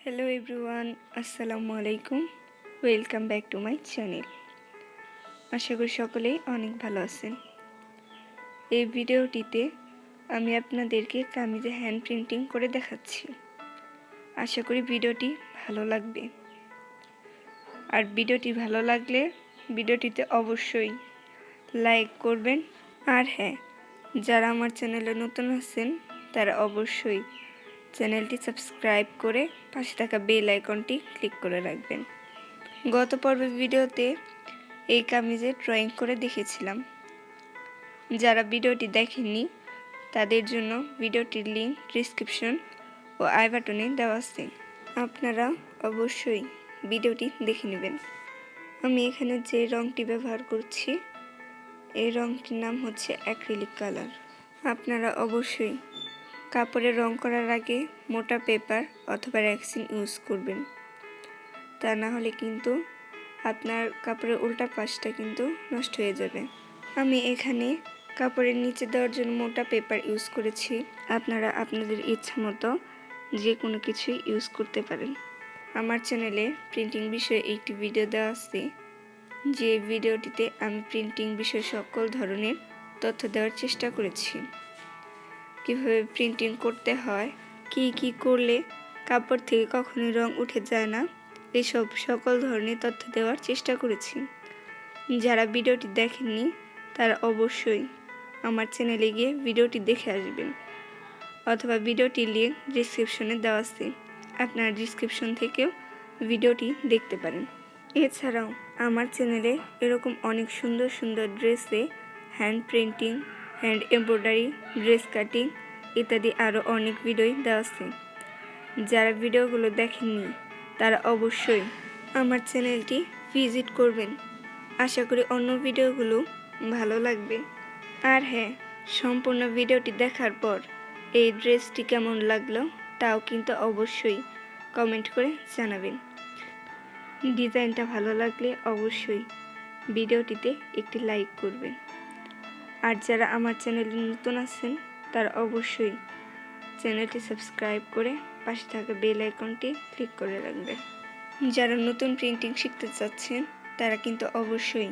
Hello everyone, আসসালামু আলাইকুম। Welcome back to my channel. আশা করি সকলেই অনেক ভালো আছেন। এই ভিডিওটিতে আমি আপনাদেরকে কামিজে হ্যান্ড প্রিন্টিং করে দেখাচ্ছি। আশা করি ভিডিওটি ভালো লাগবে। আর ভিডিওটি ভালো লাগলে ভিডিওটিতে অবশ্যই লাইক করবেন। আর হ্যাঁ, যারা আমার চ্যানেলে নতুন আছেন তারা অবশ্যই চ্যানেলটি সাবস্ক্রাইব করে পাশে থাকা বেল আইকনটি ক্লিক করে রাখবেন। গত পর্বের ভিডিওতে এই কামিজে ড্রয়িং করে দেখেছিলাম। যারা ভিডিওটি দেখেননি তাদের জন্য ভিডিওটির লিঙ্ক ডিসক্রিপশন ও আই বাটনে দেওয়া আছে, আপনারা অবশ্যই ভিডিওটি দেখে নেবেন। আমি এখানে যে রঙটি ব্যবহার করছি এই রঙটির নাম হচ্ছে অ্যাক্রিলিক কালার। আপনারা অবশ্যই কাপড়ে রং করার আগে মোটা পেপার অথবা রেক্সিন ইউজ করবেন, তা না হলে কিন্তু আপনার কাপড়ের উল্টা পাশটা কিন্তু নষ্ট হয়ে যাবে। আমি এখানে কাপড়ের নিচে দেওয়ার জন্য মোটা পেপার ইউজ করেছি। আপনারা আপনাদের ইচ্ছা মতো যে কোনো কিছুই ইউজ করতে পারেন। আমার চ্যানেলে প্রিন্টিং বিষয়ে একটি ভিডিও দেওয়া আছে, যে ভিডিওটিতে আমি প্রিন্টিং বিষয়ে সকল ধরনের তথ্য দেওয়ার চেষ্টা করেছি। কিভাবে প্রিন্টিং করতে হয়, কি করলে কাপড় থেকে কখনোই রং উঠে যায় না, এসব সকল ধরনের তথ্য দেওয়ার চেষ্টা করেছি। যারা ভিডিওটি দেখেননি তারা অবশ্যই আমার চ্যানেলে গিয়ে ভিডিওটি দেখে আসবেন, অথবা ভিডিওটির লিঙ্ক ডিসক্রিপশনে দেওয়া আছে, আপনারা ডিসক্রিপশন থেকেও ভিডিওটি দেখতে পারেন। এছাড়াও আমার চ্যানেলে এরকম অনেক সুন্দর সুন্দর ড্রেসে hand printing, hand embroidery, dress cutting ইত্যাদি আরও অনেক ভিডিওই দেওয়া আছে। যারা ভিডিওগুলো দেখেননি তারা অবশ্যই আমার চ্যানেলটি ভিজিট করবেন। আশা করি অন্য ভিডিওগুলো ভালো লাগবে। আর হ্যাঁ, সম্পূর্ণ ভিডিওটি দেখার পর এই ড্রেসটি কেমন লাগলো তাও কিন্তু অবশ্যই কমেন্ট করে জানাবেন। ডিজাইনটা ভালো লাগলে অবশ্যই ভিডিওটিতে একটি লাইক করবেন। আর যারা আমার চ্যানেলে নতুন আছেন তারা অবশ্যই চ্যানেলটি সাবস্ক্রাইব করে পাশে থাকা বেল আইকনটি ক্লিক করে রাখবেন। যারা নতুন প্রিন্টিং শিখতে চাচ্ছেন তারা কিন্তু অবশ্যই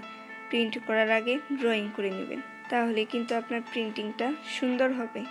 প্রিন্ট করার আগে ড্রয়িং করে নেবেন, তাহলে কিন্তু আপনার প্রিন্টিংটা সুন্দর হবে।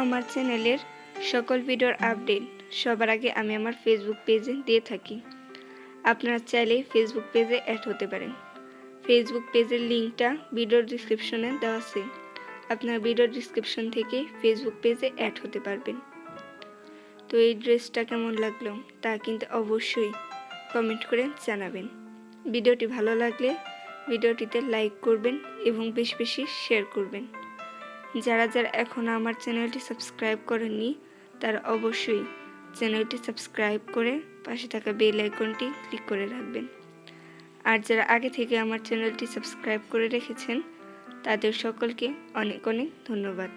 আমার চ্যানেলের সকল ভিডিওর আপডেট সবার আগে আমি আমার ফেসবুক পেজে দিয়ে থাকি। আপনারা চাইলে ফেসবুক পেজে অ্যাড হতে পারেন। ফেসবুক পেজের লিঙ্কটা ভিডিওর ডিসক্রিপশনে দেওয়া আছে। আপনার ভিডিওর ডিসক্রিপশন থেকে ফেসবুক পেজে অ্যাড হতে পারবেন। তো এই ড্রেসটা কেমন লাগলো তা কিন্তু অবশ্যই কমেন্ট করে জানাবেন। ভিডিওটি ভালো লাগলে ভিডিওটিতে লাইক করবেন এবং বেশি বেশি শেয়ার করবেন। যারা এখনও আমার চ্যানেলটি সাবস্ক্রাইব করেননি তারা অবশ্যই চ্যানেলটি সাবস্ক্রাইব করে পাশে থাকা বেল আইকনটি ক্লিক করে রাখবেন। আর যারা আগে থেকে আমার চ্যানেলটি সাবস্ক্রাইব করে রেখেছেন তাদের সকলকে অনেক অনেক ধন্যবাদ।